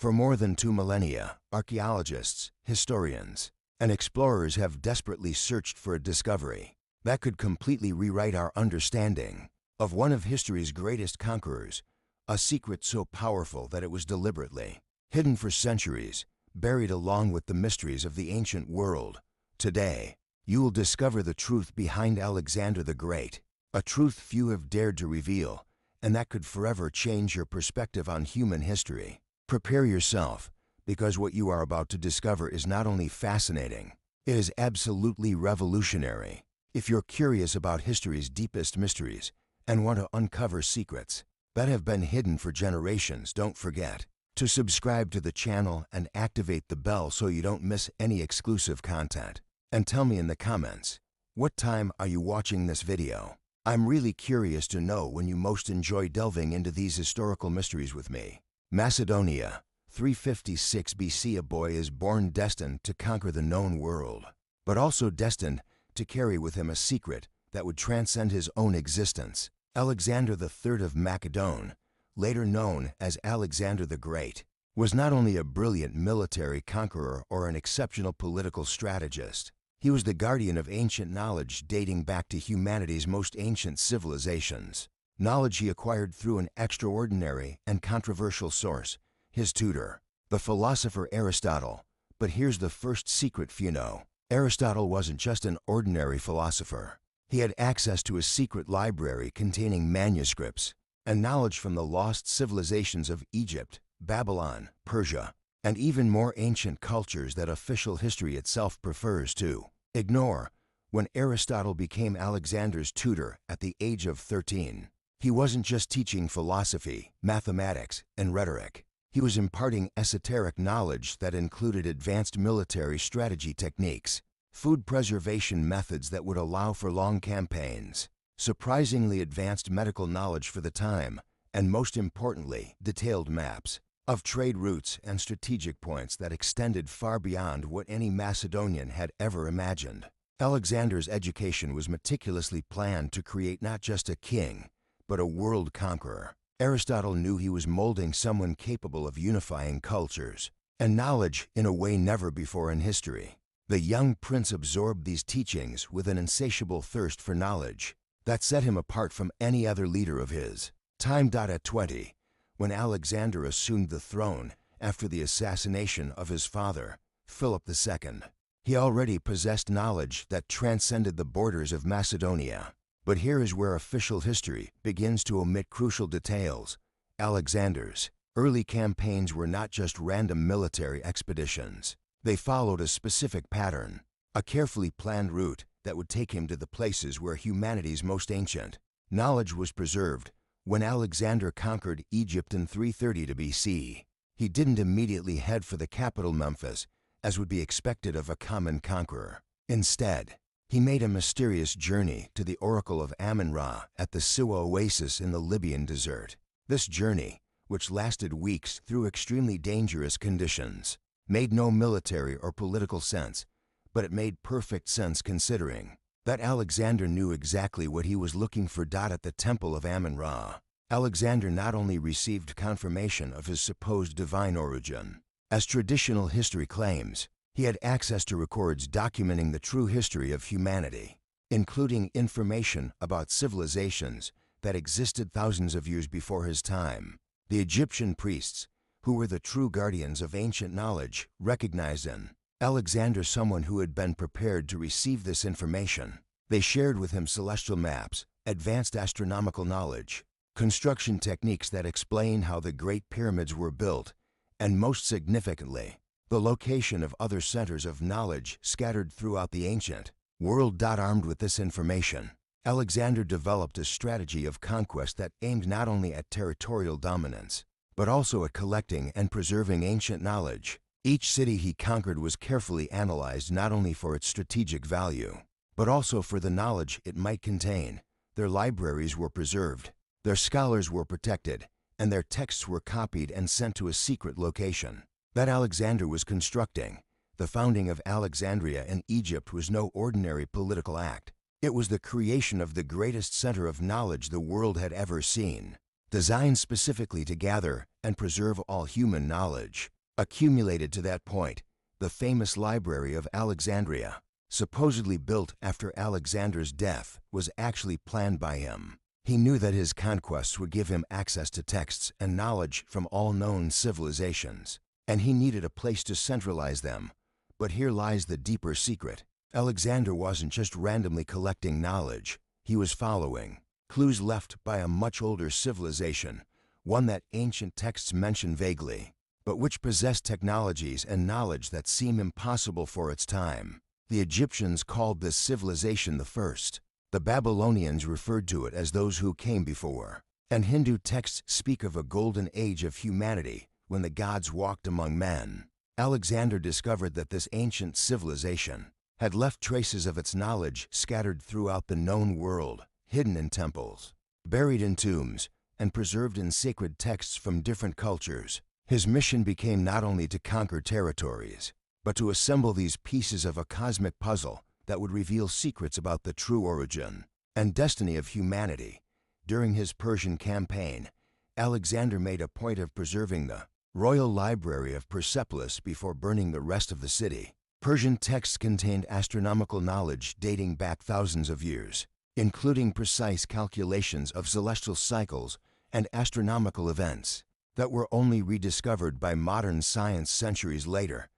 For more than 2 millennia, archaeologists, historians, and explorers have desperately searched for a discovery that could completely rewrite our understanding of one of history's greatest conquerors, a secret so powerful that it was deliberately hidden for centuries, buried along with the mysteries of the ancient world. Today, you will discover the truth behind Alexander the Great, a truth few have dared to reveal, and that could forever change your perspective on human history. Prepare yourself, because what you are about to discover is not only fascinating, it is absolutely revolutionary. If you're curious about history's deepest mysteries and want to uncover secrets that have been hidden for generations, don't forget to subscribe to the channel and activate the bell so you don't miss any exclusive content. And tell me in the comments, what time are you watching this video? I'm really curious to know when you most enjoy delving into these historical mysteries with me. Macedonia, 356 BC. A boy is born destined to conquer the known world, but also destined to carry with him a secret that would transcend his own existence. Alexander III of Macedon, later known as Alexander the Great, was not only a brilliant military conqueror or an exceptional political strategist. He was the guardian of ancient knowledge dating back to humanity's most ancient civilizations. Knowledge he acquired through an extraordinary and controversial source, his tutor, the philosopher Aristotle. But here's the first secret few know. Aristotle wasn't just an ordinary philosopher. He had access to a secret library containing manuscripts and knowledge from the lost civilizations of Egypt, Babylon, Persia, and even more ancient cultures that official history itself prefers to ignore. When Aristotle became Alexander's tutor at the age of 13, he wasn't just teaching philosophy, mathematics, and rhetoric. He was imparting esoteric knowledge that included advanced military strategy techniques, food preservation methods that would allow for long campaigns, surprisingly advanced medical knowledge for the time, and most importantly, detailed maps of trade routes and strategic points that extended far beyond what any Macedonian had ever imagined. Alexander's education was meticulously planned to create not just a king, but a world conqueror. Aristotle knew he was molding someone capable of unifying cultures and knowledge in a way never before in history. The young prince absorbed these teachings with an insatiable thirst for knowledge that set him apart from any other leader of his time. At 20, when Alexander assumed the throne after the assassination of his father, Philip II, he already possessed knowledge that transcended the borders of Macedonia. But here is where official history begins to omit crucial details. Alexander's early campaigns were not just random military expeditions. They followed a specific pattern, a carefully planned route that would take him to the places where humanity's most ancient knowledge was preserved. When Alexander conquered Egypt in 330 BC, he didn't immediately head for the capital Memphis, as would be expected of a common conqueror. Instead, he made a mysterious journey to the Oracle of Amun-Ra at the Siwa oasis in the Libyan desert. This journey, which lasted weeks through extremely dangerous conditions, made no military or political sense, but it made perfect sense considering that Alexander knew exactly what he was looking for. At the temple of Amun-Ra, Alexander not only received confirmation of his supposed divine origin, as traditional history claims, he had access to records documenting the true history of humanity, including information about civilizations that existed thousands of years before his time. The Egyptian priests, who were the true guardians of ancient knowledge, recognized in Alexander someone who had been prepared to receive this information. They shared with him celestial maps, advanced astronomical knowledge, construction techniques that explain how the Great Pyramids were built, and most significantly, the location of other centers of knowledge scattered throughout the ancient world. Armed with this information, Alexander developed a strategy of conquest that aimed not only at territorial dominance, but also at collecting and preserving ancient knowledge. Each city he conquered was carefully analyzed not only for its strategic value, but also for the knowledge it might contain. Their libraries were preserved, their scholars were protected, and their texts were copied and sent to a secret location that Alexander was constructing. The founding of Alexandria in Egypt was no ordinary political act. It was the creation of the greatest center of knowledge the world had ever seen. designed specifically to gather and preserve all human knowledge. Accumulated to that point, the famous Library of Alexandria, supposedly built after Alexander's death, was actually planned by him. He knew that his conquests would give him access to texts and knowledge from all known civilizations, and he needed a place to centralize them. But here lies the deeper secret. Alexander wasn't just randomly collecting knowledge, he was following clues left by a much older civilization, one that ancient texts mention vaguely, but which possessed technologies and knowledge that seem impossible for its time. The Egyptians called this civilization the first. The Babylonians referred to it as those who came before. And Hindu texts speak of a golden age of humanity when the gods walked among men. Alexander discovered that this ancient civilization had left traces of its knowledge scattered throughout the known world, hidden in temples, buried in tombs, and preserved in sacred texts from different cultures. His mission became not only to conquer territories, but to assemble these pieces of a cosmic puzzle that would reveal secrets about the true origin and destiny of humanity. During his Persian campaign, Alexander made a point of preserving the royal library of Persepolis before burning the rest of the city. Persian texts contained astronomical knowledge dating back thousands of years, including precise calculations of celestial cycles and astronomical events that were only rediscovered by modern science centuries later.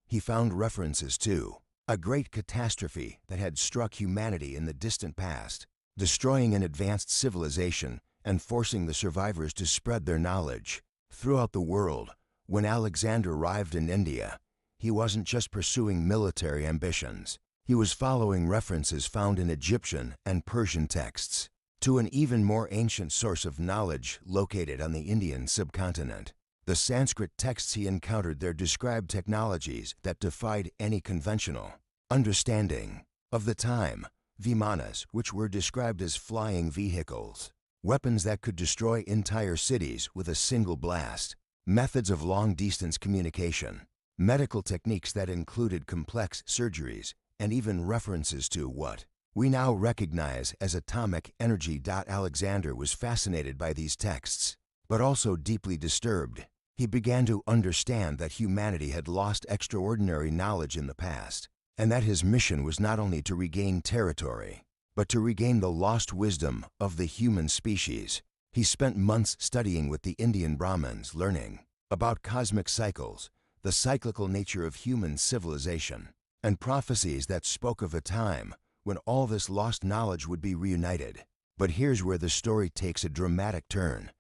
He found references to a great catastrophe that had struck humanity in the distant past, destroying an advanced civilization and forcing the survivors to spread their knowledge throughout the world. When Alexander arrived in India, he wasn't just pursuing military ambitions. He was following references found in Egyptian and Persian texts to an even more ancient source of knowledge located on the Indian subcontinent. The Sanskrit texts he encountered there described technologies that defied any conventional understanding of the time. Vimanas, which were described as flying vehicles, weapons that could destroy entire cities with a single blast, methods of long-distance communication, medical techniques that included complex surgeries, and even references to what we now recognize as atomic energy. Alexander was fascinated by these texts, but also deeply disturbed. He began to understand that humanity had lost extraordinary knowledge in the past, and that his mission was not only to regain territory, but to regain the lost wisdom of the human species. He spent months studying with the Indian Brahmins, learning about cosmic cycles, the cyclical nature of human civilization, and prophecies that spoke of a time when all this lost knowledge would be reunited. But here's where the story takes a dramatic turn.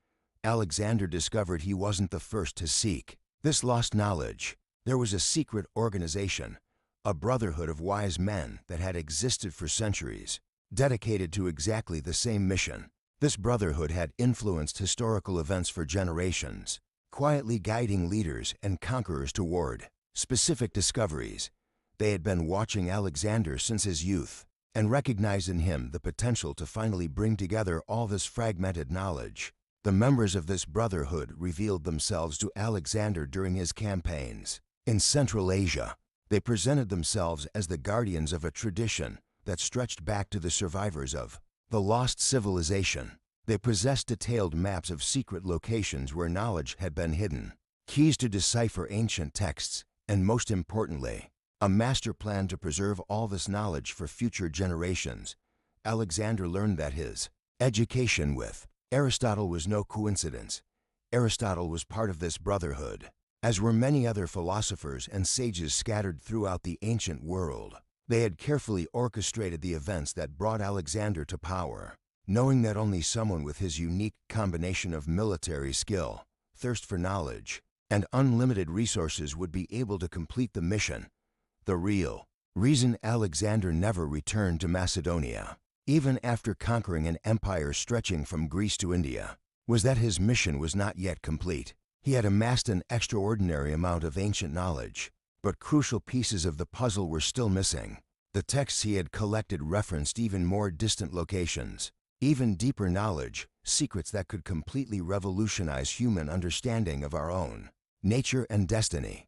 Alexander discovered he wasn't the first to seek this lost knowledge. There was a secret organization, a brotherhood of wise men that had existed for centuries, dedicated to exactly the same mission. This brotherhood had influenced historical events for generations, quietly guiding leaders and conquerors toward specific discoveries. They had been watching Alexander since his youth and recognized in him the potential to finally bring together all this fragmented knowledge. The members of this brotherhood revealed themselves to Alexander during his campaigns in Central Asia. They presented themselves as the guardians of a tradition that stretched back to the survivors of the lost civilization. They possessed detailed maps of secret locations where knowledge had been hidden, keys to decipher ancient texts, and most importantly, a master plan to preserve all this knowledge for future generations. Alexander learned that his education with Aristotle was no coincidence. Aristotle was part of this brotherhood, as were many other philosophers and sages scattered throughout the ancient world. They had carefully orchestrated the events that brought Alexander to power, knowing that only someone with his unique combination of military skill, thirst for knowledge, and unlimited resources would be able to complete the mission. The real reason Alexander never returned to Macedonia, even after conquering an empire stretching from Greece to India, was that his mission was not yet complete. He had amassed an extraordinary amount of ancient knowledge, but crucial pieces of the puzzle were still missing. The texts he had collected referenced even more distant locations, even deeper knowledge, secrets that could completely revolutionize human understanding of our own nature and destiny.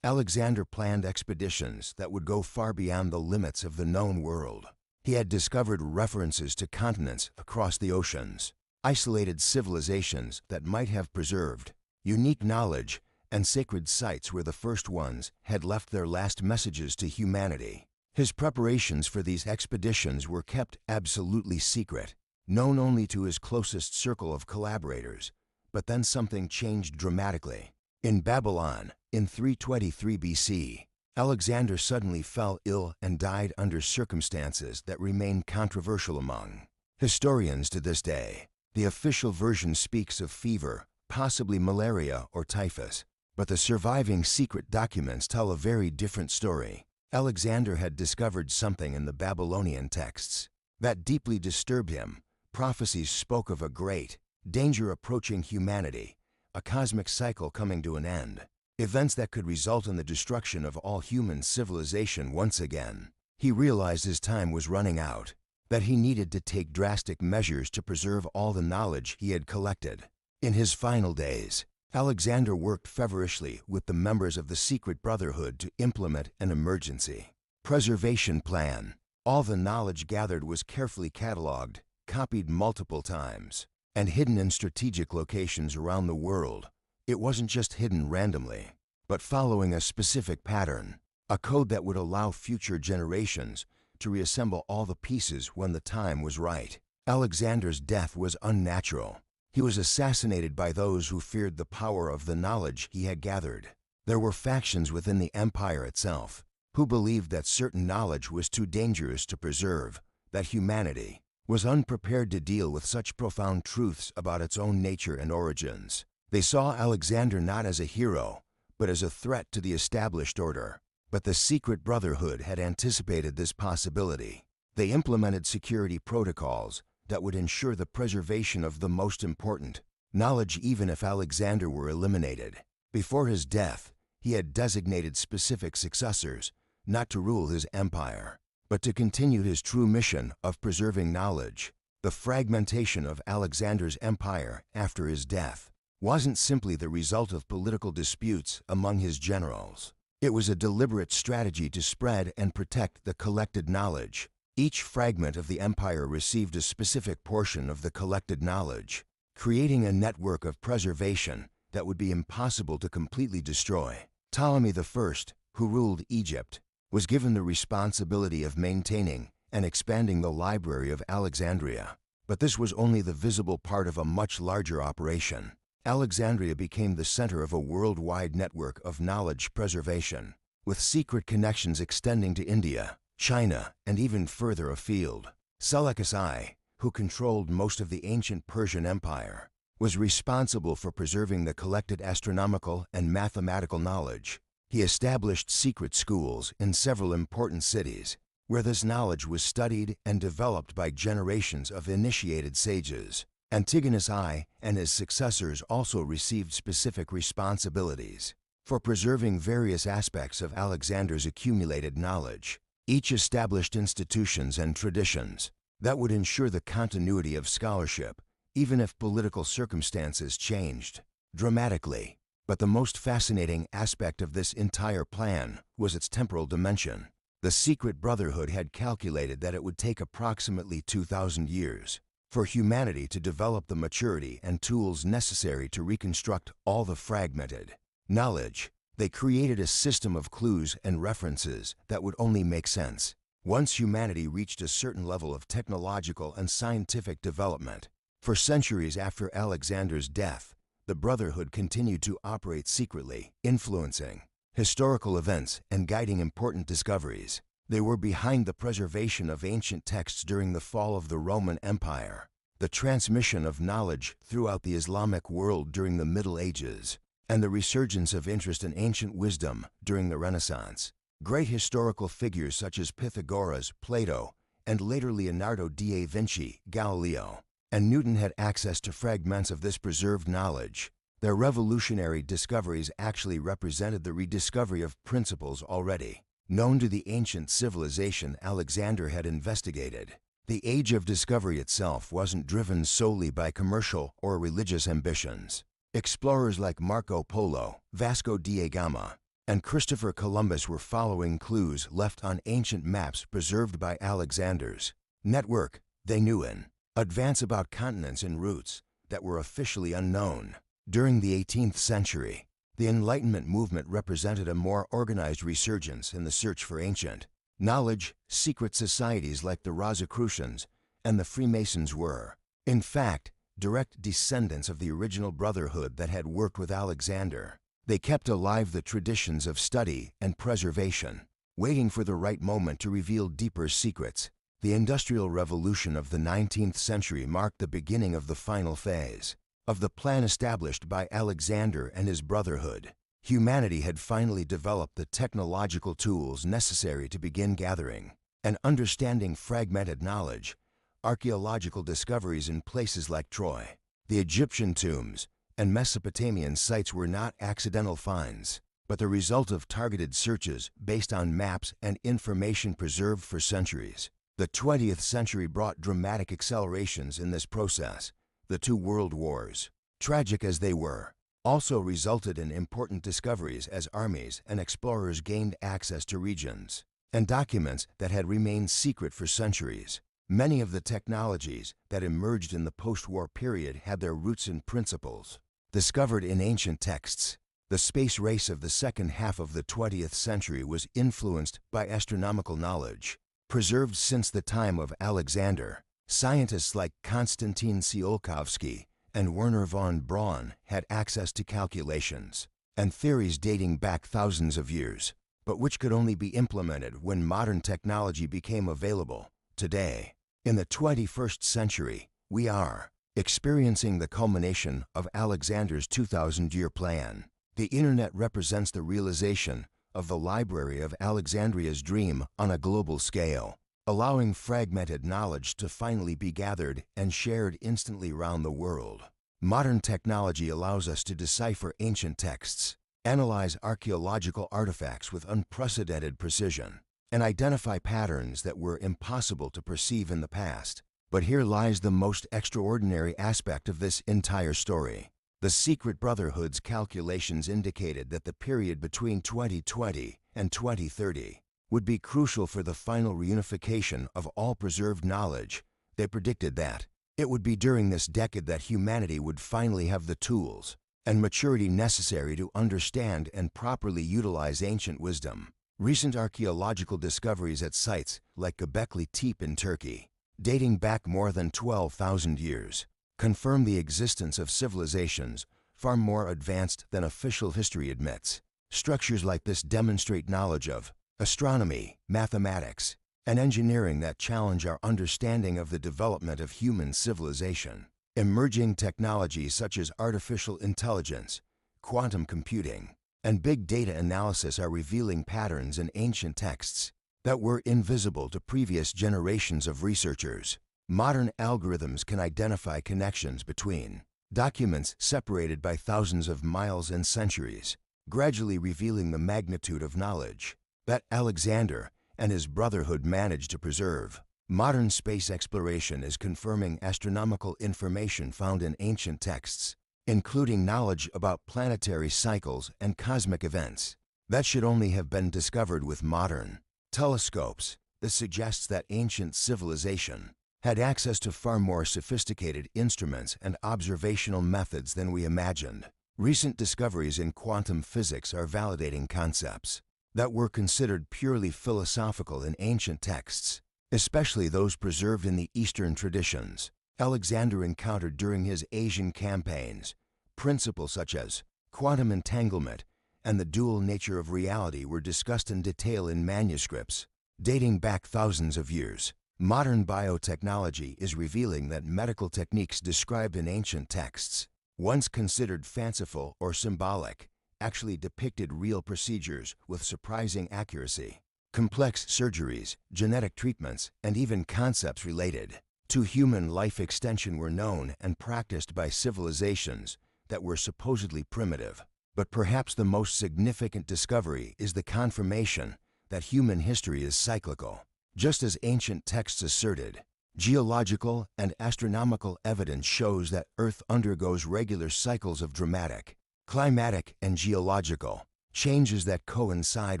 Alexander planned expeditions that would go far beyond the limits of the known world. He had discovered references to continents across the oceans, isolated civilizations that might have preserved unique knowledge, and sacred sites where the first ones had left their last messages to humanity. His preparations for these expeditions were kept absolutely secret, known only to his closest circle of collaborators. But then something changed dramatically. In Babylon, in 323 BC, Alexander suddenly fell ill and died under circumstances that remain controversial among historians to this day. The official version speaks of fever, possibly malaria or typhus, but the surviving secret documents tell a very different story. Alexander had discovered something in the Babylonian texts that deeply disturbed him. Prophecies spoke of a great danger approaching humanity, a cosmic cycle coming to an end, events that could result in the destruction of all human civilization once again. He realized his time was running out, that he needed to take drastic measures to preserve all the knowledge he had collected. In his final days, Alexander worked feverishly with the members of the secret brotherhood to implement an emergency preservation plan. All the knowledge gathered was carefully cataloged, copied multiple times, and hidden in strategic locations around the world. It wasn't just hidden randomly, but following a specific pattern, a code that would allow future generations to reassemble all the pieces when the time was right. Alexander's death was unnatural. He was assassinated by those who feared the power of the knowledge he had gathered. There were factions within the empire itself who believed that certain knowledge was too dangerous to preserve, that humanity was unprepared to deal with such profound truths about its own nature and origins. They saw Alexander not as a hero, but as a threat to the established order. But the secret brotherhood had anticipated this possibility. They implemented security protocols that would ensure the preservation of the most important knowledge even if Alexander were eliminated. Before his death, he had designated specific successors, not to rule his empire, but to continue his true mission of preserving knowledge. The fragmentation of Alexander's empire after his death wasn't simply the result of political disputes among his generals. It was a deliberate strategy to spread and protect the collected knowledge. Each fragment of the empire received a specific portion of the collected knowledge, creating a network of preservation that would be impossible to completely destroy. Ptolemy I, who ruled Egypt, was given the responsibility of maintaining and expanding the Library of Alexandria. But this was only the visible part of a much larger operation. Alexandria became the center of a worldwide network of knowledge preservation, with secret connections extending to India, China, and even further afield. Seleucus I, who controlled most of the ancient Persian Empire, was responsible for preserving the collected astronomical and mathematical knowledge. He established secret schools in several important cities, where this knowledge was studied and developed by generations of initiated sages. Antigonus I and his successors also received specific responsibilities for preserving various aspects of Alexander's accumulated knowledge. Each established institutions and traditions that would ensure the continuity of scholarship, even if political circumstances changed dramatically. But the most fascinating aspect of this entire plan was its temporal dimension. The secret brotherhood had calculated that it would take approximately 2,000 years for humanity to develop the maturity and tools necessary to reconstruct all the fragmented knowledge. They created a system of clues and references that would only make sense once humanity reached a certain level of technological and scientific development. For centuries after Alexander's death, the Brotherhood continued to operate secretly, influencing historical events and guiding important discoveries. They were behind the preservation of ancient texts during the fall of the Roman Empire, the transmission of knowledge throughout the Islamic world during the Middle Ages, and the resurgence of interest in ancient wisdom during the Renaissance. Great historical figures such as Pythagoras, Plato, and later Leonardo da Vinci, Galileo, and Newton had access to fragments of this preserved knowledge. Their revolutionary discoveries actually represented the rediscovery of principles already known to the ancient civilization Alexander had investigated. The age of discovery itself wasn't driven solely by commercial or religious ambitions. Explorers like Marco Polo, Vasco da Gama, and Christopher Columbus were following clues left on ancient maps preserved by Alexander's network. They knew in advance about continents and routes that were officially unknown. During the 18th century, the Enlightenment movement represented a more organized resurgence in the search for ancient knowledge. Secret societies like the Rosicrucians and the Freemasons were, in fact, direct descendants of the original brotherhood that had worked with Alexander. They kept alive the traditions of study and preservation, waiting for the right moment to reveal deeper secrets. The Industrial Revolution of the 19th century marked the beginning of the final phase of the plan established by Alexander and his brotherhood. Humanity had finally developed the technological tools necessary to begin gathering and understanding fragmented knowledge. Archaeological discoveries in places like Troy, the Egyptian tombs, and Mesopotamian sites were not accidental finds, but the result of targeted searches based on maps and information preserved for centuries. The 20th century brought dramatic accelerations in this process. The two world wars, tragic as they were, also resulted in important discoveries as armies and explorers gained access to regions and documents that had remained secret for centuries. Many of the technologies that emerged in the post-war period had their roots in principles discovered in ancient texts. The space race of the second half of the 20th century was influenced by astronomical knowledge, preserved since the time of Alexander. Scientists like Konstantin Tsiolkovsky and Werner von Braun had access to calculations and theories dating back thousands of years, but which could only be implemented when modern technology became available. Today, in the 21st century, we are experiencing the culmination of Alexander's 2,000-year plan. The Internet represents the realization of the Library of Alexandria's dream on a global scale, allowing fragmented knowledge to finally be gathered and shared instantly around the world. Modern technology allows us to decipher ancient texts, analyze archaeological artifacts with unprecedented precision, and identify patterns that were impossible to perceive in the past. But here lies the most extraordinary aspect of this entire story. The secret brotherhood's calculations indicated that the period between 2020 and 2030 would be crucial for the final reunification of all preserved knowledge. They predicted that it would be during this decade that humanity would finally have the tools and maturity necessary to understand and properly utilize ancient wisdom. Recent archaeological discoveries at sites like Göbekli Tepe in Turkey, dating back more than 12,000 years, confirm the existence of civilizations far more advanced than official history admits. Structures like this demonstrate knowledge of astronomy, mathematics, and engineering that challenge our understanding of the development of human civilization. Emerging technologies such as artificial intelligence, quantum computing, and big data analysis are revealing patterns in ancient texts that were invisible to previous generations of researchers. Modern algorithms can identify connections between documents separated by thousands of miles and centuries, gradually revealing the magnitude of knowledge that Alexander and his brotherhood managed to preserve. Modern space exploration is confirming astronomical information found in ancient texts, including knowledge about planetary cycles and cosmic events that should only have been discovered with modern telescopes. This suggests that ancient civilization had access to far more sophisticated instruments and observational methods than we imagined. Recent discoveries in quantum physics are validating concepts that were considered purely philosophical in ancient texts, especially those preserved in the Eastern traditions. Alexander encountered during his Asian campaigns principles such as quantum entanglement and the dual nature of reality were discussed in detail in manuscripts dating back thousands of years. Modern biotechnology is revealing that medical techniques described in ancient texts, once considered fanciful or symbolic, actually depicted real procedures with surprising accuracy. Complex surgeries, genetic treatments, and even concepts related to human life extension were known and practiced by civilizations that were supposedly primitive. But perhaps the most significant discovery is the confirmation that human history is cyclical. Just as ancient texts asserted, geological and astronomical evidence shows that Earth undergoes regular cycles of dramatic, climatic, and geological changes that coincide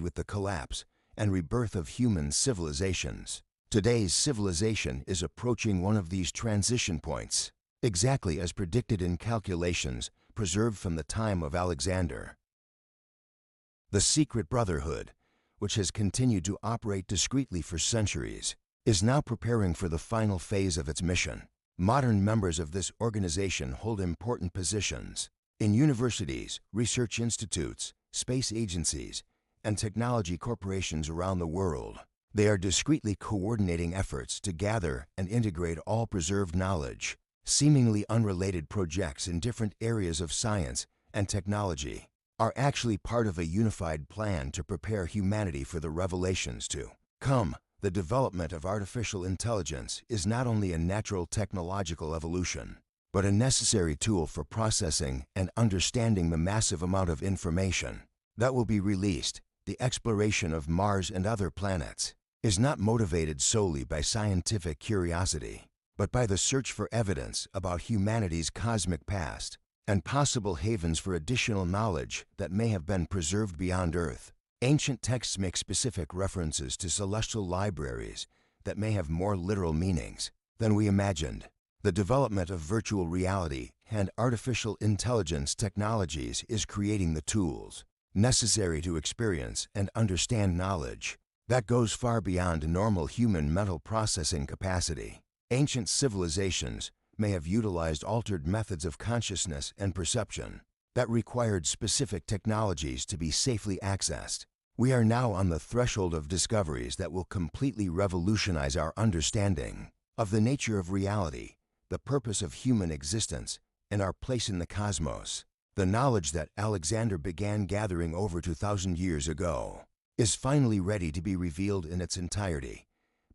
with the collapse and rebirth of human civilizations. Today's civilization is approaching one of these transition points, exactly as predicted in calculations preserved from the time of Alexander. The secret brotherhood, which has continued to operate discreetly for centuries, is now preparing for the final phase of its mission. Modern members of this organization hold important positions in universities, research institutes, space agencies, and technology corporations around the world. They are discreetly coordinating efforts to gather and integrate all preserved knowledge. Seemingly unrelated projects in different areas of science and technology are actually part of a unified plan to prepare humanity for the revelations to come. The development of artificial intelligence is not only a natural technological evolution, but a necessary tool for processing and understanding the massive amount of information that will be released. The exploration of Mars and other planets is not motivated solely by scientific curiosity, but by the search for evidence about humanity's cosmic past and possible havens for additional knowledge that may have been preserved beyond Earth. Ancient texts make specific references to celestial libraries that may have more literal meanings than we imagined. The development of virtual reality and artificial intelligence technologies is creating the tools necessary to experience and understand knowledge that goes far beyond normal human mental processing capacity. Ancient civilizations may have utilized altered methods of consciousness and perception that required specific technologies to be safely accessed. We are now on the threshold of discoveries that will completely revolutionize our understanding of the nature of reality, the purpose of human existence, and our place in the cosmos. The knowledge that Alexander began gathering over 2,000 years ago is finally ready to be revealed in its entirety.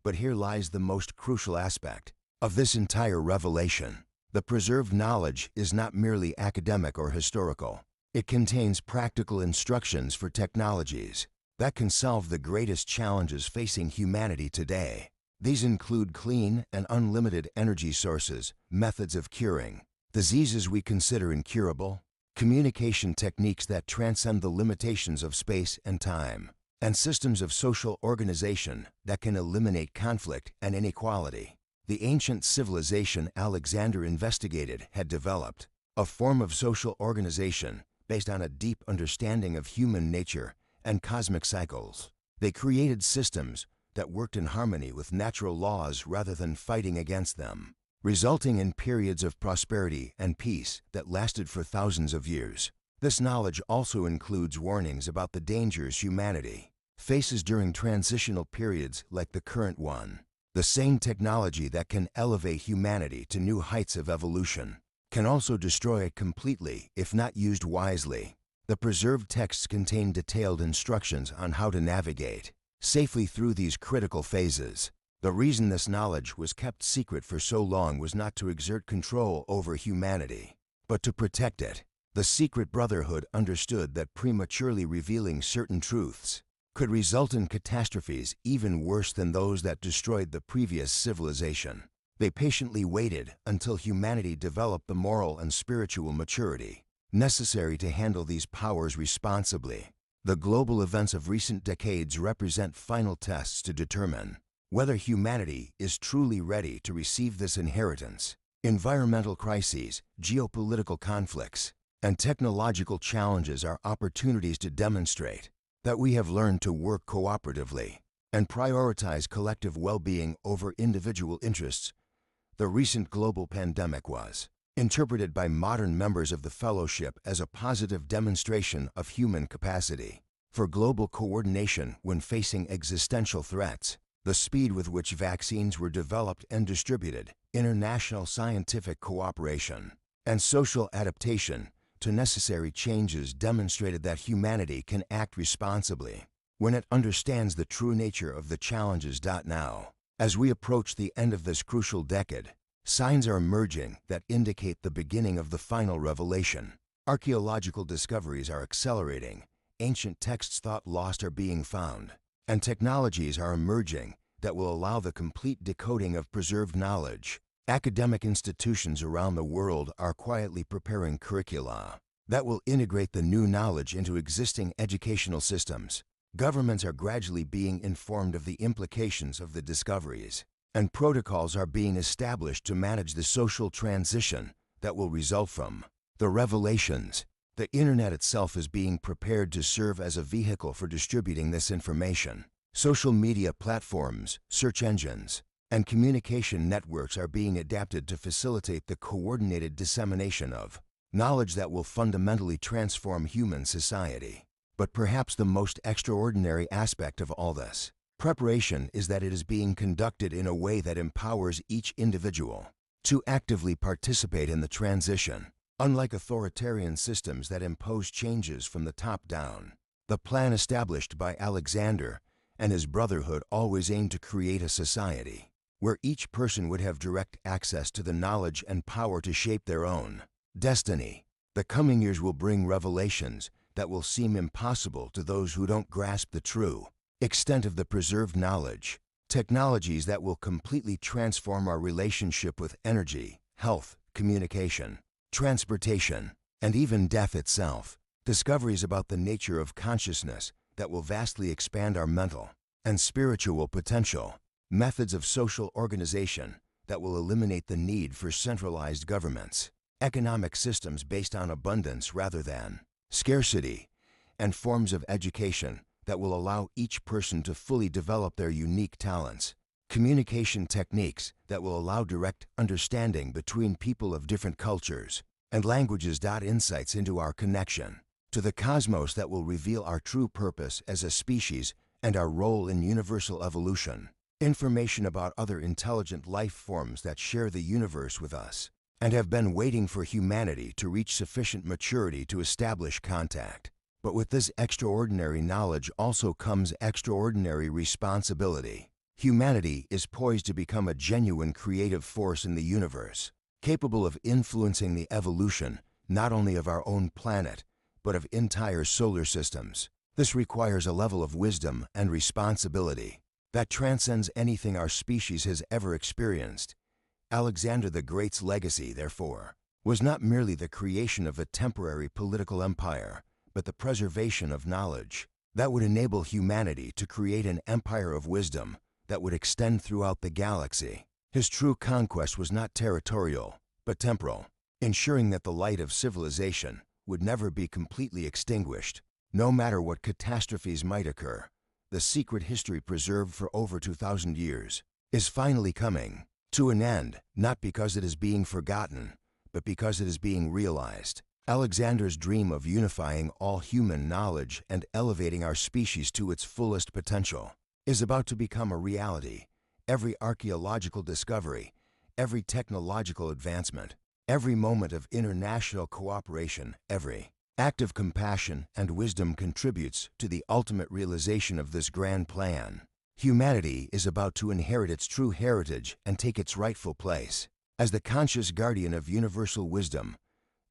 But here lies the most crucial aspect of this entire revelation. The preserved knowledge is not merely academic or historical. It contains practical instructions for technologies that can solve the greatest challenges facing humanity today. These include clean and unlimited energy sources, methods of curing diseases we consider incurable, communication techniques that transcend the limitations of space and time, and systems of social organization that can eliminate conflict and inequality. The ancient civilization Alexander investigated had developed a form of social organization based on a deep understanding of human nature and cosmic cycles. They created systems that worked in harmony with natural laws rather than fighting against them, resulting in periods of prosperity and peace that lasted for thousands of years. This knowledge also includes warnings about the dangers humanity faces during transitional periods like the current one. The same technology that can elevate humanity to new heights of evolution can also destroy it completely if not used wisely. The preserved texts contain detailed instructions on how to navigate safely through these critical phases. The reason this knowledge was kept secret for so long was not to exert control over humanity, but to protect it. The secret brotherhood understood that prematurely revealing certain truths could result in catastrophes even worse than those that destroyed the previous civilization. They patiently waited until humanity developed the moral and spiritual maturity necessary to handle these powers responsibly. The global events of recent decades represent final tests to determine whether humanity is truly ready to receive this inheritance. Environmental crises, geopolitical conflicts, and technological challenges are opportunities to demonstrate that we have learned to work cooperatively and prioritize collective well-being over individual interests. The recent global pandemic was interpreted by modern members of the Fellowship as a positive demonstration of human capacity for global coordination when facing existential threats. The speed with which vaccines were developed and distributed, international scientific cooperation, and social adaptation to necessary changes demonstrated that humanity can act responsibly when it understands the true nature of the challenges. Now, as we approach the end of this crucial decade, signs are emerging that indicate the beginning of the final revelation. Archaeological discoveries are accelerating, ancient texts thought lost are being found, and technologies are emerging that will allow the complete decoding of preserved knowledge. Academic institutions around the world are quietly preparing curricula that will integrate the new knowledge into existing educational systems. Governments are gradually being informed of the implications of the discoveries, and protocols are being established to manage the social transition that will result from the revelations. The internet itself is being prepared to serve as a vehicle for distributing this information. Social media platforms, search engines, and communication networks are being adapted to facilitate the coordinated dissemination of knowledge that will fundamentally transform human society. But perhaps the most extraordinary aspect of all this preparation is that it is being conducted in a way that empowers each individual to actively participate in the transition. Unlike authoritarian systems that impose changes from the top down, the plan established by Alexander and his brotherhood always aimed to create a society where each person would have direct access to the knowledge and power to shape their own destiny. The coming years will bring revelations that will seem impossible to those who don't grasp the true extent of the preserved knowledge. Technologies that will completely transform our relationship with energy, health, communication, transportation, and even death itself. Discoveries about the nature of consciousness that will vastly expand our mental and spiritual potential. Methods of social organization that will eliminate the need for centralized governments. Economic systems based on abundance rather than scarcity. And forms of education that will allow each person to fully develop their unique talents. Communication techniques that will allow direct understanding between people of different cultures and languages. Insights into our connection to the cosmos that will reveal our true purpose as a species and our role in universal evolution. Information about other intelligent life forms that share the universe with us and have been waiting for humanity to reach sufficient maturity to establish contact. But with this extraordinary knowledge also comes extraordinary responsibility. Humanity is poised to become a genuine creative force in the universe, capable of influencing the evolution not only of our own planet, but of entire solar systems. This requires a level of wisdom and responsibility that transcends anything our species has ever experienced. Alexander the Great's legacy, therefore, was not merely the creation of a temporary political empire, but the preservation of knowledge that would enable humanity to create an empire of wisdom that would extend throughout the galaxy. His true conquest was not territorial, but temporal, ensuring that the light of civilization would never be completely extinguished, no matter what catastrophes might occur. The secret history preserved for over 2,000 years is finally coming to an end, not because it is being forgotten, but because it is being realized. Alexander's dream of unifying all human knowledge and elevating our species to its fullest potential is about to become a reality. Every archaeological discovery, every technological advancement, every moment of international cooperation, every act of compassion and wisdom contributes to the ultimate realization of this grand plan. Humanity is about to inherit its true heritage and take its rightful place. As the conscious guardian of universal wisdom,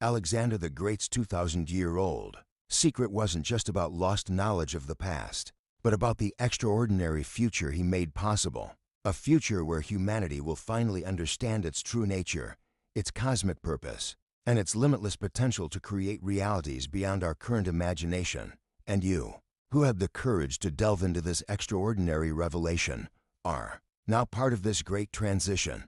Alexander the Great's 2,000-year-old secret wasn't just about lost knowledge of the past, but about the extraordinary future he made possible. A future where humanity will finally understand its true nature, its cosmic purpose, and its limitless potential to create realities beyond our current imagination. And you, who had the courage to delve into this extraordinary revelation, are now part of this great transition.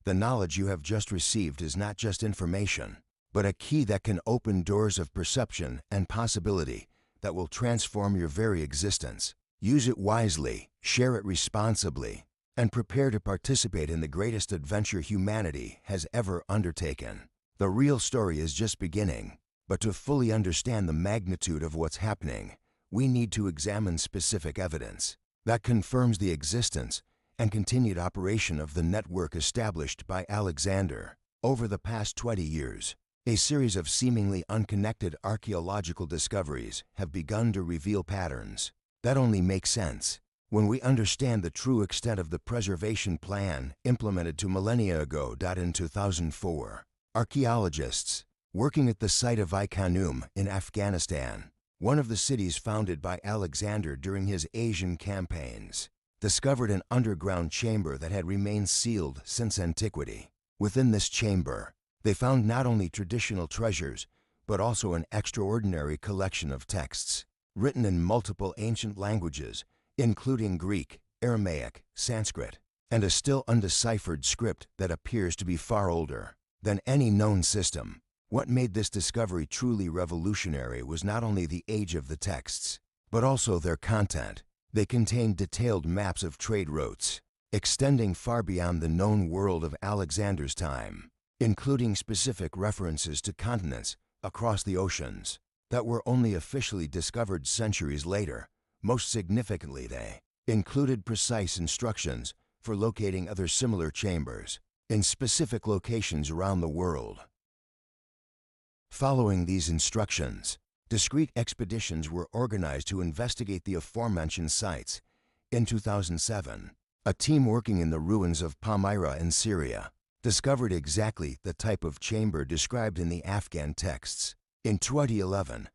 The knowledge you have just received is not just information, but a key that can open doors of perception and possibility that will transform your very existence. Use it wisely, share it responsibly, and prepare to participate in the greatest adventure humanity has ever undertaken. The real story is just beginning, but to fully understand the magnitude of what's happening, we need to examine specific evidence that confirms the existence and continued operation of the network established by Alexander. Over the past 20 years, a series of seemingly unconnected archaeological discoveries have begun to reveal patterns that only make sense when we understand the true extent of the preservation plan implemented 2 millennia ago. In 2004, archaeologists working at the site of Khanum in Afghanistan, one of the cities founded by Alexander during his Asian campaigns, discovered an underground chamber that had remained sealed since antiquity. Within this chamber, they found not only traditional treasures, but also an extraordinary collection of texts, written in multiple ancient languages, including Greek, Aramaic, Sanskrit, and a still undeciphered script that appears to be far older than any known system. What made this discovery truly revolutionary was not only the age of the texts, but also their content. They contained detailed maps of trade routes, extending far beyond the known world of Alexander's time, including specific references to continents across the oceans that were only officially discovered centuries later. Most significantly, they included precise instructions for locating other similar chambers in specific locations around the world. Following these instructions, discrete expeditions were organized to investigate the aforementioned sites. In 2007, a team working in the ruins of Palmyra in Syria discovered exactly the type of chamber described in the Afghan texts. In 2011,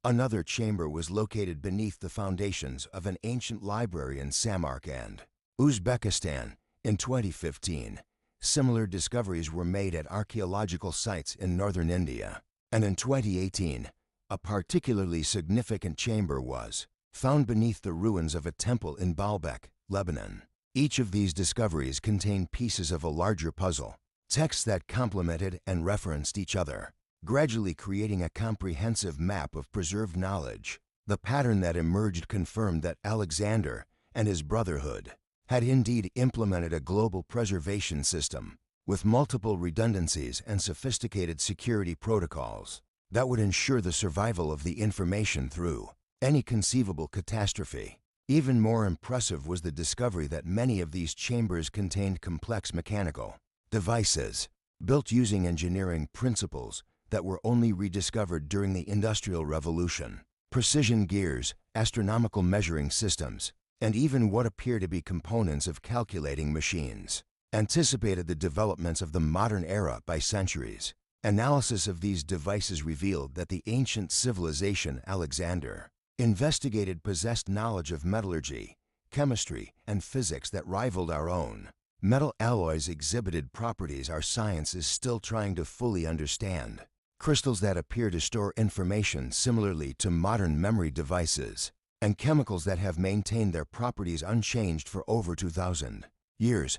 another chamber was located beneath the foundations of an ancient library in Samarkand, Uzbekistan. In 2015, similar discoveries were made at archaeological sites in northern India. And in 2018, a particularly significant chamber was found beneath the ruins of a temple in Baalbek, Lebanon. Each of these discoveries contained pieces of a larger puzzle, texts that complemented and referenced each other, gradually creating a comprehensive map of preserved knowledge. The pattern that emerged confirmed that Alexander and his brotherhood had indeed implemented a global preservation system with multiple redundancies and sophisticated security protocols that would ensure the survival of the information through any conceivable catastrophe. Even more impressive was the discovery that many of these chambers contained complex mechanical devices built using engineering principles that were only rediscovered during the Industrial Revolution. Precision gears, astronomical measuring systems, and even what appear to be components of calculating machines anticipated the developments of the modern era by centuries. Analysis of these devices revealed that the ancient civilization Alexander investigated possessed knowledge of metallurgy, chemistry, and physics that rivaled our own. Metal alloys exhibited properties our science is still trying to fully understand. Crystals that appear to store information similarly to modern memory devices, and chemicals that have maintained their properties unchanged for over 2,000 years.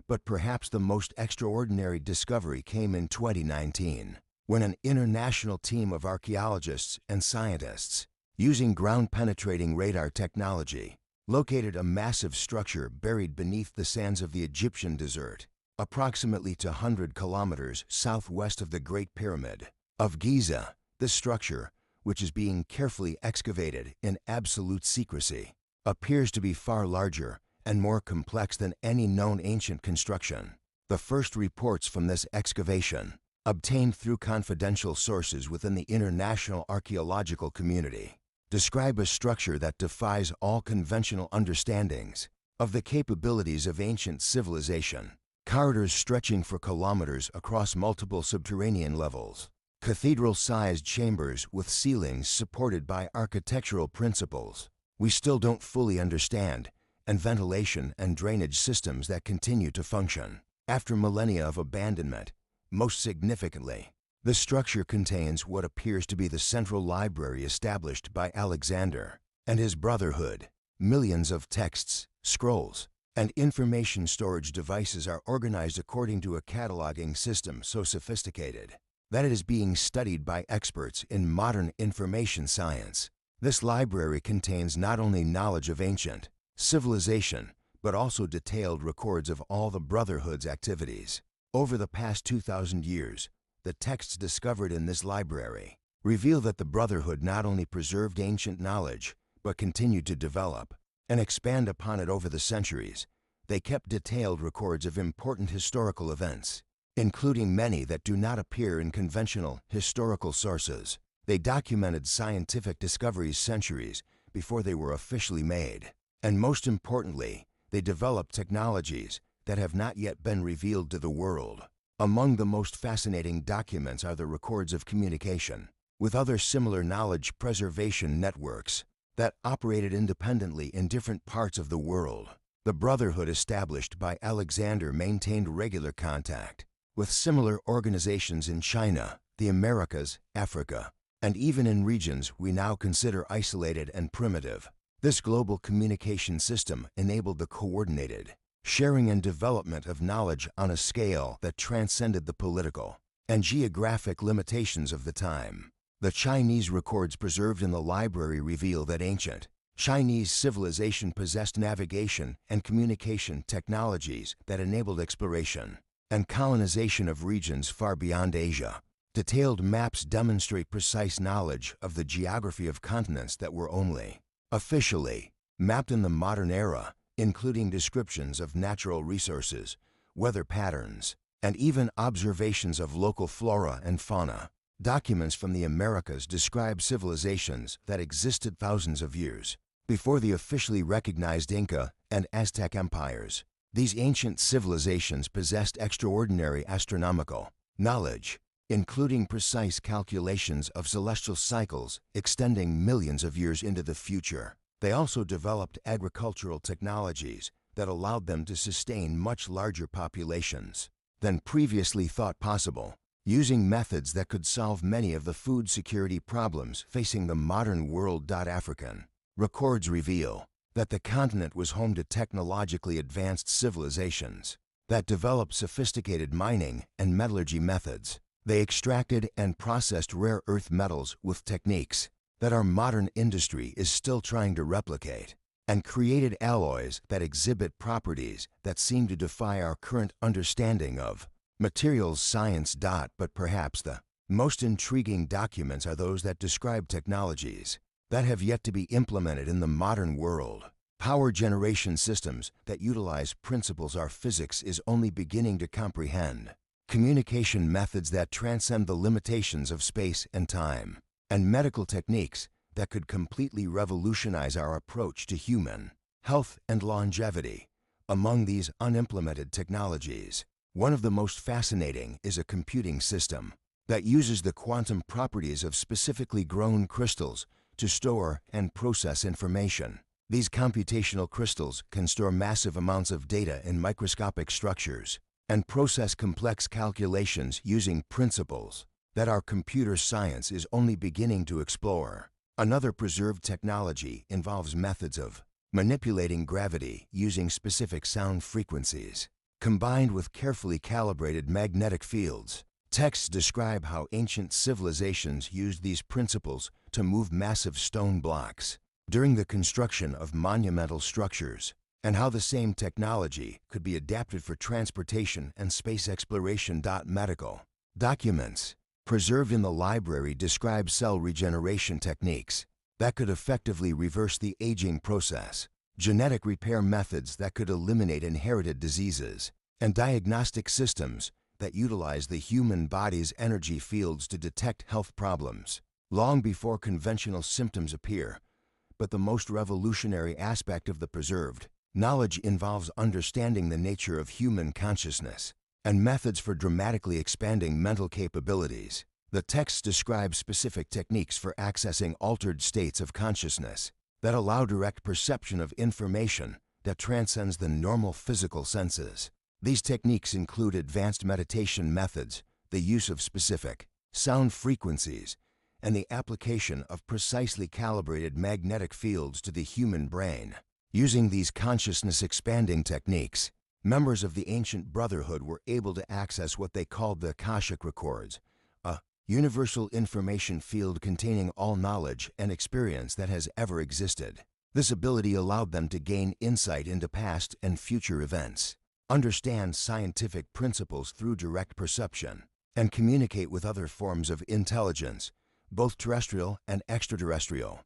But perhaps the most extraordinary discovery came in 2019, when an international team of archaeologists and scientists, using ground-penetrating radar technology, located a massive structure buried beneath the sands of the Egyptian desert, approximately 200 kilometers southwest of the Great Pyramid of Giza. This structure, which is being carefully excavated in absolute secrecy, appears to be far larger and more complex than any known ancient construction. The first reports from this excavation, obtained through confidential sources within the international archaeological community, describe a structure that defies all conventional understandings of the capabilities of ancient civilization. Corridors stretching for kilometers across multiple subterranean levels, cathedral-sized chambers with ceilings supported by architectural principles we still don't fully understand, and ventilation and drainage systems that continue to function after millennia of abandonment. Most significantly, the structure contains what appears to be the central library established by Alexander and his brotherhood. Millions of texts, scrolls, and information storage devices are organized according to a cataloging system so sophisticated that it is being studied by experts in modern information science. This library contains not only knowledge of ancient civilization, but also detailed records of all the Brotherhood's activities. Over the past 2,000 years, the texts discovered in this library reveal that the Brotherhood not only preserved ancient knowledge, but continued to develop and expand upon it over the centuries. They kept detailed records of important historical events, including many that do not appear in conventional historical sources. They documented scientific discoveries centuries before they were officially made. And most importantly, they developed technologies that have not yet been revealed to the world. Among the most fascinating documents are the records of communication with other similar knowledge preservation networks that operated independently in different parts of the world. The Brotherhood established by Alexander maintained regular contact with similar organizations in China, the Americas, Africa, and even in regions we now consider isolated and primitive. This global communication system enabled the coordinated sharing and development of knowledge on a scale that transcended the political and geographic limitations of the time. The Chinese records preserved in the library reveal that ancient Chinese civilization possessed navigation and communication technologies that enabled exploration and colonization of regions far beyond Asia. Detailed maps demonstrate precise knowledge of the geography of continents that were only officially mapped in the modern era, including descriptions of natural resources, weather patterns, and even observations of local flora and fauna. Documents from the Americas describe civilizations that existed thousands of years before the officially recognized Inca and Aztec empires. These ancient civilizations possessed extraordinary astronomical knowledge, including precise calculations of celestial cycles extending millions of years into the future. They also developed agricultural technologies that allowed them to sustain much larger populations than previously thought possible, using methods that could solve many of the food security problems facing the modern world. African records reveal that the continent was home to technologically advanced civilizations that developed sophisticated mining and metallurgy methods. They extracted and processed rare earth metals with techniques that our modern industry is still trying to replicate, and created alloys that exhibit properties that seem to defy our current understanding of materials science. But perhaps the most intriguing documents are those that describe technologies that have yet to be implemented in the modern world. Power generation systems that utilize principles our physics is only beginning to comprehend. Communication methods that transcend the limitations of space and time, and medical techniques that could completely revolutionize our approach to human health and longevity. Among these unimplemented technologies, one of the most fascinating is a computing system that uses the quantum properties of specifically grown crystals to store and process information. These computational crystals can store massive amounts of data in microscopic structures and process complex calculations using principles that our computer science is only beginning to explore. Another preserved technology involves methods of manipulating gravity using specific sound frequencies, combined with carefully calibrated magnetic fields. Texts describe how ancient civilizations used these principles to move massive stone blocks during the construction of monumental structures, and how the same technology could be adapted for transportation and space exploration. Medical documents preserved in the library describe cell regeneration techniques that could effectively reverse the aging process, genetic repair methods that could eliminate inherited diseases, and diagnostic systems that utilize the human body's energy fields to detect health problems long before conventional symptoms appear. But the most revolutionary aspect of the preserved knowledge involves understanding the nature of human consciousness and methods for dramatically expanding mental capabilities. The texts describe specific techniques for accessing altered states of consciousness that allow direct perception of information that transcends the normal physical senses. These techniques include advanced meditation methods, the use of specific sound frequencies, and the application of precisely calibrated magnetic fields to the human brain. Using these consciousness-expanding techniques, members of the ancient brotherhood were able to access what they called the Akashic records, a universal information field containing all knowledge and experience that has ever existed. This ability allowed them to gain insight into past and future events, understand scientific principles through direct perception, and communicate with other forms of intelligence, both terrestrial and extraterrestrial.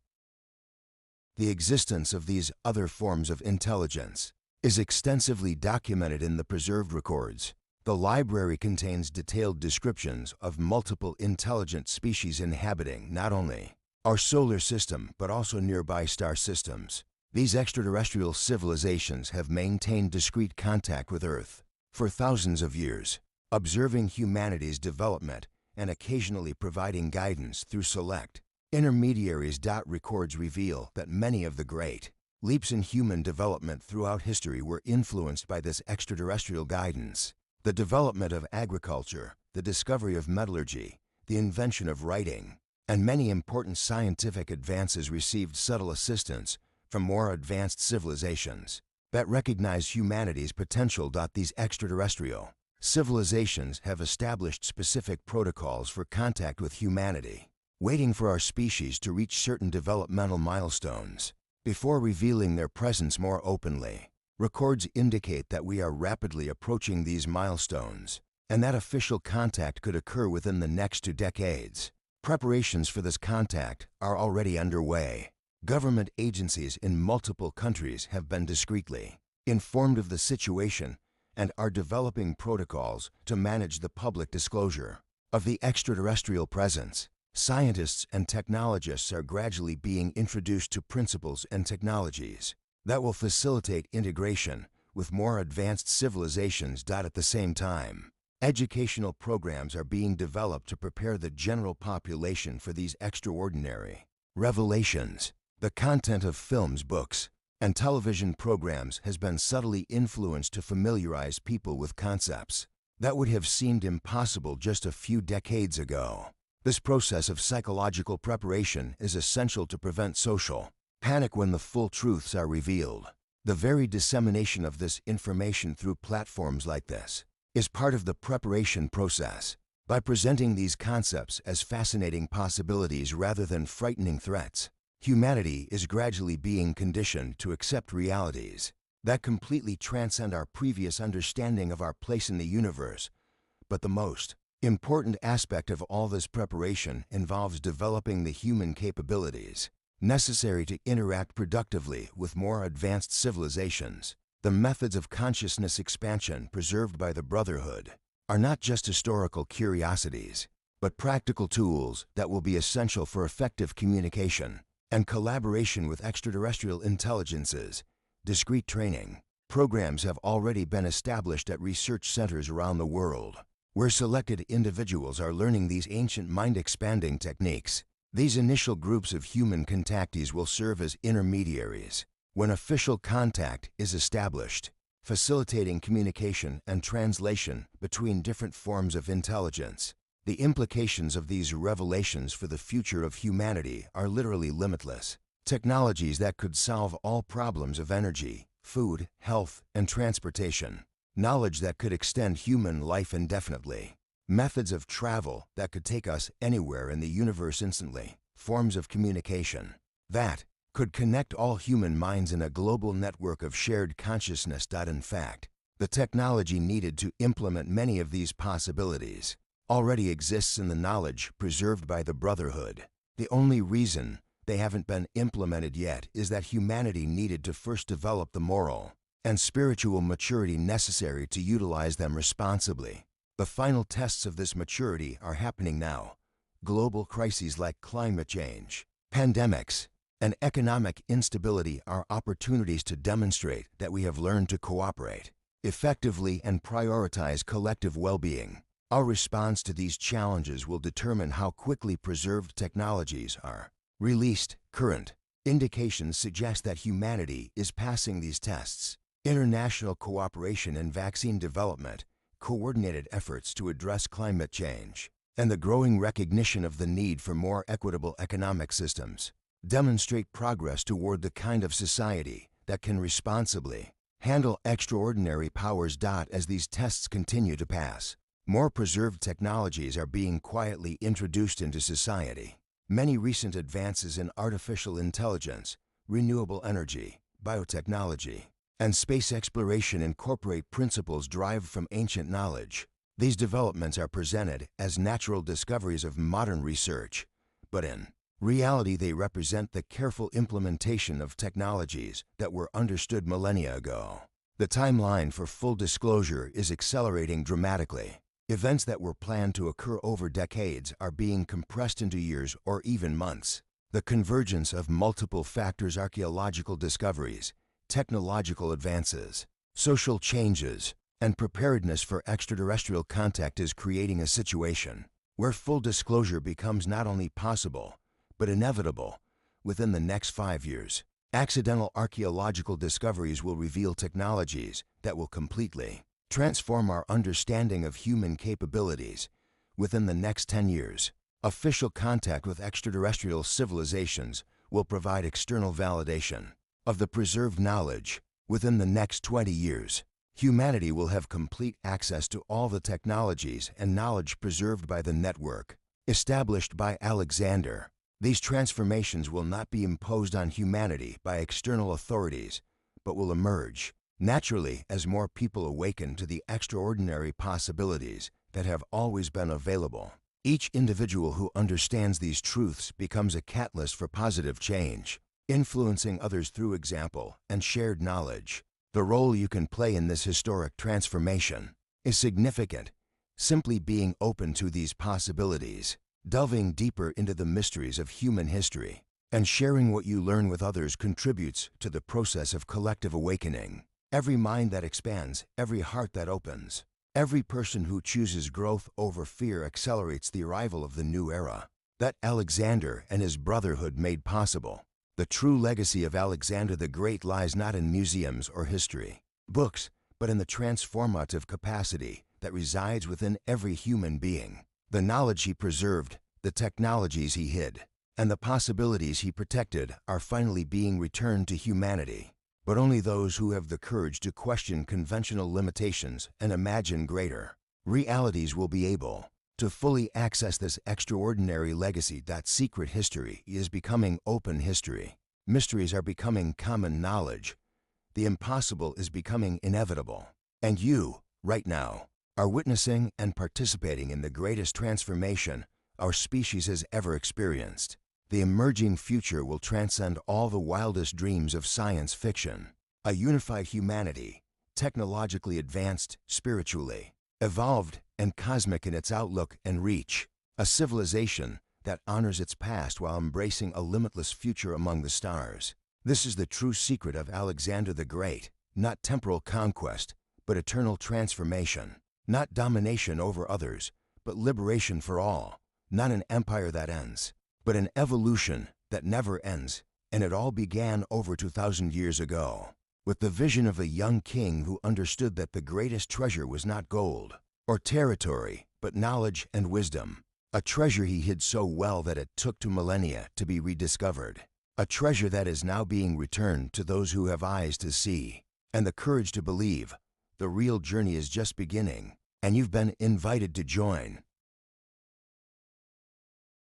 The existence of these other forms of intelligence is extensively documented in the preserved records. The library contains detailed descriptions of multiple intelligent species inhabiting not only our solar system but also nearby star systems. These extraterrestrial civilizations have maintained discrete contact with Earth for thousands of years, observing humanity's development and occasionally providing guidance through select intermediaries. Records reveal that many of the great leaps in human development throughout history were influenced by this extraterrestrial guidance. The development of agriculture, the discovery of metallurgy, the invention of writing, and many important scientific advances received subtle assistance from more advanced civilizations that recognize humanity's potential. These extraterrestrial civilizations have established specific protocols for contact with humanity, waiting for our species to reach certain developmental milestones before revealing their presence more openly. Records indicate that we are rapidly approaching these milestones, and that official contact could occur within the next 2 decades. Preparations for this contact are already underway. Government agencies in multiple countries have been discreetly informed of the situation and are developing protocols to manage the public disclosure of the extraterrestrial presence. Scientists and technologists are gradually being introduced to principles and technologies that will facilitate integration with more advanced civilizations. At the same time, educational programs are being developed to prepare the general population for these extraordinary revelations. The content of films, books, and television programs has been subtly influenced to familiarize people with concepts that would have seemed impossible just a few decades ago. This process of psychological preparation is essential to prevent social panic when the full truths are revealed. The very dissemination of this information through platforms like this is part of the preparation process. By presenting these concepts as fascinating possibilities rather than frightening threats, humanity is gradually being conditioned to accept realities that completely transcend our previous understanding of our place in the universe. But the most important aspect of all this preparation involves developing the human capabilities necessary to interact productively with more advanced civilizations. The methods of consciousness expansion preserved by the Brotherhood are not just historical curiosities, but practical tools that will be essential for effective communication and collaboration with extraterrestrial intelligences. Discrete training programs have already been established at research centers around the world, where selected individuals are learning these ancient mind-expanding techniques. These initial groups of human contactees will serve as intermediaries when official contact is established, facilitating communication and translation between different forms of intelligence. The implications of these revelations for the future of humanity are literally limitless. Technologies that could solve all problems of energy, food, health, and transportation. Knowledge that could extend human life indefinitely. Methods of travel that could take us anywhere in the universe instantly. Forms of communication that could connect all human minds in a global network of shared consciousness. In fact, the technology needed to implement many of these possibilities already exists in the knowledge preserved by the Brotherhood. The only reason they haven't been implemented yet is that humanity needed to first develop the moral and spiritual maturity necessary to utilize them responsibly. The final tests of this maturity are happening now. Global crises like climate change, pandemics, and economic instability are opportunities to demonstrate that we have learned to cooperate effectively and prioritize collective well-being. Our response to these challenges will determine how quickly preserved technologies are released. Current indications suggest that humanity is passing these tests. International cooperation in vaccine development, coordinated efforts to address climate change, and the growing recognition of the need for more equitable economic systems demonstrate progress toward the kind of society that can responsibly handle extraordinary powers. As these tests continue to pass, more preserved technologies are being quietly introduced into society. Many recent advances in artificial intelligence, renewable energy, biotechnology, and space exploration incorporate principles derived from ancient knowledge. These developments are presented as natural discoveries of modern research, but in reality they represent the careful implementation of technologies that were understood millennia ago. The timeline for full disclosure is accelerating dramatically. Events that were planned to occur over decades are being compressed into years or even months. The convergence of multiple factors, archaeological discoveries, technological advances, social changes, and preparedness for extraterrestrial contact is creating a situation where full disclosure becomes not only possible, but inevitable within the next 5 years. Accidental archaeological discoveries will reveal technologies that will completely transform our understanding of human capabilities within the next 10 years. Official contact with extraterrestrial civilizations will provide external validation of the preserved knowledge. Within the next 20 years, humanity will have complete access to all the technologies and knowledge preserved by the network established by Alexander. These transformations will not be imposed on humanity by external authorities, but will emerge naturally as more people awaken to the extraordinary possibilities that have always been available. Each individual who understands these truths becomes a catalyst for positive change, influencing others through example and shared knowledge. The role you can play in this historic transformation is significant. Simply being open to these possibilities, delving deeper into the mysteries of human history, and sharing what you learn with others contributes to the process of collective awakening. Every mind that expands, every heart that opens, every person who chooses growth over fear accelerates the arrival of the new era that Alexander and his brotherhood made possible. The true legacy of Alexander the Great lies not in museums or history books, but in the transformative capacity that resides within every human being. The knowledge he preserved, the technologies he hid, and the possibilities he protected are finally being returned to humanity. But only those who have the courage to question conventional limitations and imagine greater realities will be able to fully access this extraordinary legacy. That secret history is becoming open history. Mysteries are becoming common knowledge. The impossible is becoming inevitable. And you, right now, are witnessing and participating in the greatest transformation our species has ever experienced. The emerging future will transcend all the wildest dreams of science fiction. A unified humanity, technologically advanced, spiritually evolved, and cosmic in its outlook and reach. A civilization that honors its past while embracing a limitless future among the stars. This is the true secret of Alexander the Great. Not temporal conquest, but eternal transformation. Not domination over others, but liberation for all. Not an empire that ends, but an evolution that never ends. And it all began over 2,000 years ago, with the vision of a young king who understood that the greatest treasure was not gold or territory, but knowledge and wisdom. A treasure he hid so well that it took 2 millennia to be rediscovered. A treasure that is now being returned to those who have eyes to see and the courage to believe. The real journey is just beginning, and you've been invited to join.